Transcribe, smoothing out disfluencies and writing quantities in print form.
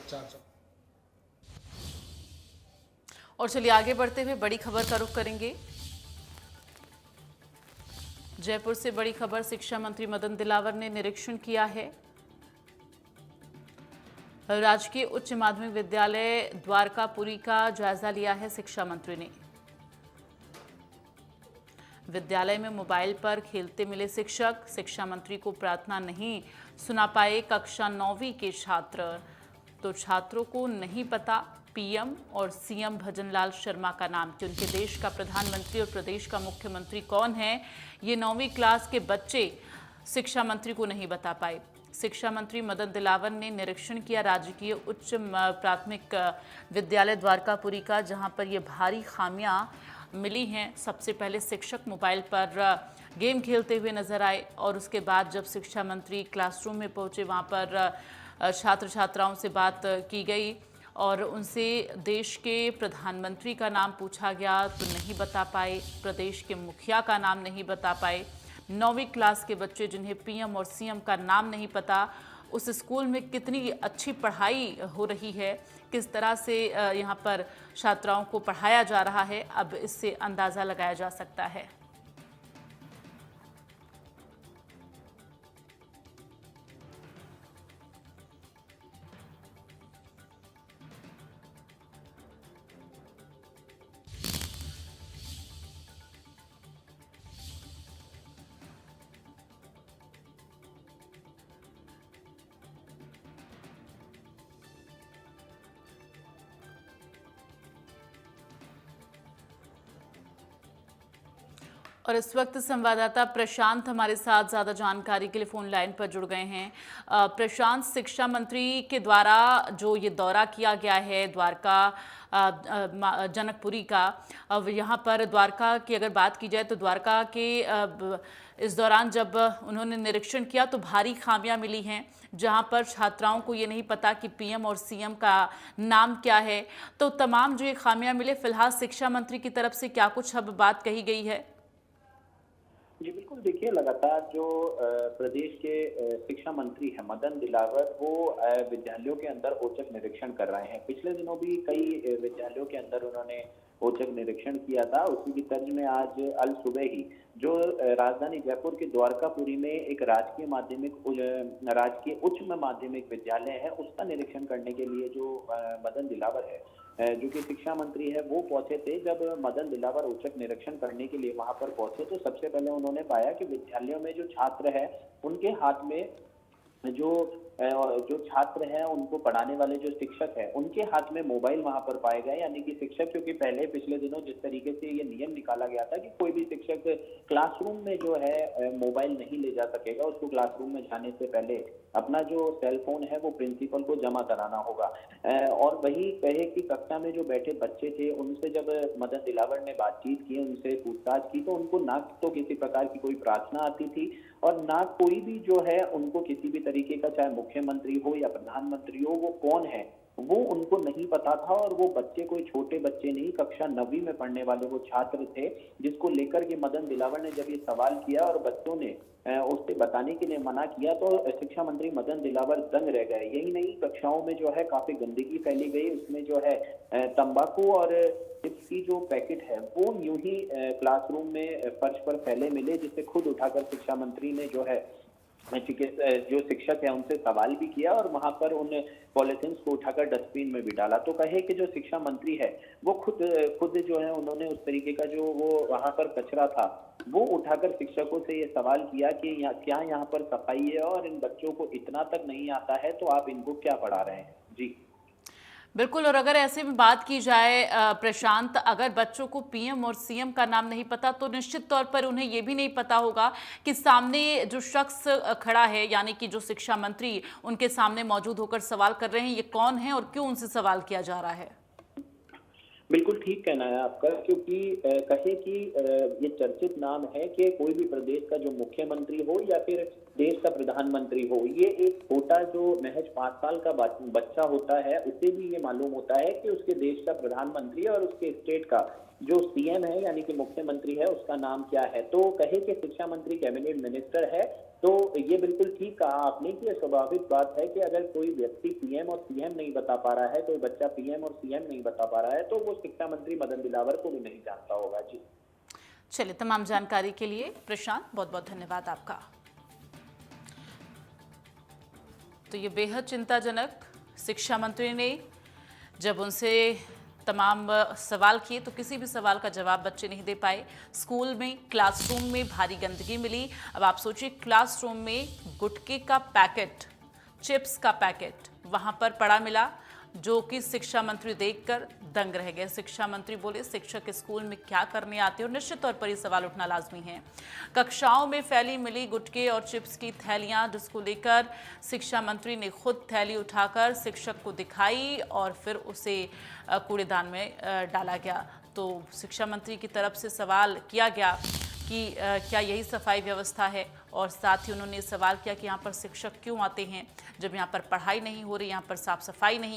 भ्रष्टाचार। और चलिए आगे बढ़ते हुए बड़ी खबर का रुख करेंगे। जयपुर से बड़ी खबर, शिक्षा मंत्री मदन दिलावर ने निरीक्षण किया है। राजकीय उच्च माध्यमिक विद्यालय द्वारकापुरी का जायजा लिया है शिक्षा मंत्री ने। विद्यालय में मोबाइल पर खेलते मिले शिक्षक, शिक्षा मंत्री को प्रार्थना नहीं सुना पाए कक्षा 9वीं के छात्र। तो छात्रों को नहीं पता पीएम और सीएम भजनलाल शर्मा का नाम कि उनके देश का प्रधानमंत्री और प्रदेश का मुख्यमंत्री कौन है, ये 9वीं क्लास के बच्चे शिक्षा मंत्री को नहीं बता पाए। शिक्षा मंत्री मदन दिलावर ने निरीक्षण किया राजकीय उच्च प्राथमिक विद्यालय द्वारकापुरी का, जहां पर ये भारी खामियां मिली हैं। सबसे पहले शिक्षक मोबाइल पर गेम खेलते हुए नजर आए और उसके बाद जब शिक्षा मंत्री क्लासरूम में पहुंचे, वहां पर छात्र छात्राओं से बात की गई और उनसे देश के प्रधानमंत्री का नाम पूछा गया तो नहीं बता पाए, प्रदेश के मुखिया का नाम नहीं बता पाए। 9वीं क्लास के बच्चे जिन्हें पीएम और सीएम का नाम नहीं पता, उस स्कूल में कितनी अच्छी पढ़ाई हो रही है, किस तरह से यहाँ पर छात्राओं को पढ़ाया जा रहा है, अब इससे अंदाज़ा लगाया जा सकता है। और इस वक्त संवाददाता प्रशांत हमारे साथ ज़्यादा जानकारी के लिए फ़ोन लाइन पर जुड़ गए हैं। प्रशांत, शिक्षा मंत्री के द्वारा जो ये दौरा किया गया है द्वारका जनकपुरी का, अब यहाँ पर द्वारका की अगर बात की जाए तो द्वारका के इस दौरान जब उन्होंने निरीक्षण किया तो भारी खामियां मिली हैं, जहां पर छात्राओं को ये नहीं पता कि पीएम और सीएम का नाम क्या है। तो तमाम जो ये खामियां मिले, फिलहाल शिक्षा मंत्री की तरफ से क्या कुछ अब बात कही गई है? जी बिल्कुल, देखिए लगातार जो प्रदेश के शिक्षा मंत्री हैं मदन दिलावर, वो विद्यालयों के अंदर औचक निरीक्षण कर रहे हैं। पिछले दिनों भी कई विद्यालयों के अंदर उन्होंने औचक निरीक्षण किया था। उसी की तर्ज में आज अल सुबह ही जो राजधानी जयपुर के द्वारकापुरी में एक राजकीय उच्च माध्यमिक विद्यालय है, उसका निरीक्षण करने के लिए जो मदन दिलावर है जो कि शिक्षा मंत्री है, वो पहुंचे थे। जब मदन दिलावर औचक निरीक्षण करने के लिए वहां पर पहुंचे तो सबसे पहले उन्होंने पाया कि विद्यालयों में जो छात्र है उनके हाथ में जो छात्र हैं उनको पढ़ाने वाले जो शिक्षक हैं उनके हाथ में मोबाइल वहां पर पाए गए। यानी कि शिक्षक, क्योंकि पहले पिछले दिनों जिस तरीके से ये नियम निकाला गया था कि कोई भी शिक्षक क्लासरूम में जो है मोबाइल नहीं ले जा सकेगा, उसको क्लासरूम में जाने से पहले अपना जो सेल फोन है वो प्रिंसिपल को जमा कराना होगा। और वही कहे कि कक्षा में जो बैठे बच्चे थे उनसे जब मदन दिलावर ने बातचीत की, उनसे पूछताछ की, तो उनको ना तो किसी प्रकार की कोई प्रार्थना आती थी और ना कोई भी जो है उनको किसी भी तरीके का, चाहे मुख्यमंत्री हो या प्रधानमंत्री हो, वो कौन है वो उनको नहीं पता था। और वो बच्चे कोई छोटे बच्चे नहीं, कक्षा 9वीं में पढ़ने वाले वो छात्र थे, जिसको लेकर के मदन दिलावर ने जब ये सवाल किया और बच्चों ने उससे बताने के लिए मना किया तो शिक्षा मंत्री मदन दिलावर दंग रह गए। यही नहीं, कक्षाओं में जो है काफी गंदगी फैली गई, उसमें जो है तंबाकू और चिप्स की जो पैकेट है वो यूं ही क्लासरूम में फर्श पर फैले मिले, जिसे खुद उठाकर शिक्षा मंत्री ने जो है जो शिक्षक है उनसे सवाल भी किया और वहां पर उन पॉलिथिन को उठाकर डस्टबिन में भी डाला। तो कहे कि जो शिक्षा मंत्री है वो खुद जो है उन्होंने उस तरीके का जो वो वहां पर कचरा था वो उठाकर शिक्षकों से ये सवाल किया कि क्या यहाँ पर सफाई है और इन बच्चों को इतना तक नहीं आता है तो आप इनको क्या पढ़ा रहे हैं। जी बिल्कुल। और अगर ऐसे में बात की जाए प्रशांत, अगर बच्चों को पीएम और सीएम का नाम नहीं पता तो निश्चित तौर पर उन्हें ये भी नहीं पता होगा कि सामने जो शख्स खड़ा है, यानी कि जो शिक्षा मंत्री उनके सामने मौजूद होकर सवाल कर रहे हैं, ये कौन है और क्यों उनसे सवाल किया जा रहा है। बिल्कुल ठीक कहना है आपका, क्योंकि कहे कि ये चर्चित नाम है कि कोई भी प्रदेश का जो मुख्यमंत्री हो या फिर देश का प्रधानमंत्री हो, ये एक छोटा जो महज 5 साल का बच्चा होता है उसे भी ये मालूम होता है कि उसके देश का प्रधानमंत्री और उसके स्टेट का जो सीएम है यानी कि मुख्यमंत्री है उसका नाम क्या है। तो कहे कि शिक्षा मंत्री कैबिनेट मिनिस्टर है, तो ये बिल्कुल ठीक कहा आपने कि ये स्वाभाविक बात है कि अगर कोई व्यक्ति पीएम और सीएम नहीं बता पा रहा है, कोई बच्चा पीएम और सीएम नहीं बता पा रहा है, तो वो शिक्षा मंत्री मदन दिलावर को भी नहीं जानता होगा। जी। चलिए, तमाम जानकारी के लिए प्रशांत बहुत बहुत धन्यवाद आपका। तो ये बेहद चिंताजनक, शिक्षा मंत्री ने जब उनसे तमाम सवाल किए तो किसी भी सवाल का जवाब बच्चे नहीं दे पाए। स्कूल में क्लासरूम में भारी गंदगी मिली। अब आप सोचिए, क्लासरूम में गुटखे का पैकेट, चिप्स का पैकेट वहां पर पड़ा मिला, जो कि शिक्षा मंत्री देखकर दंग रह गए। शिक्षा मंत्री बोले, शिक्षक स्कूल में क्या करने आते हैं, और निश्चित तौर पर ये सवाल उठना लाजमी है। कक्षाओं में फैली मिली गुटखे और चिप्स की थैलियां, जिसको लेकर शिक्षा मंत्री ने खुद थैली उठाकर शिक्षक को दिखाई और फिर उसे कूड़ेदान में डाला गया। तो शिक्षा मंत्री की तरफ से सवाल किया गया कि क्या यही सफाई व्यवस्था है, और साथ ही उन्होंने सवाल किया कि यहाँ पर शिक्षक क्यों आते हैं जब यहाँ पर पढ़ाई नहीं हो रही, यहाँ पर साफ सफाई नहीं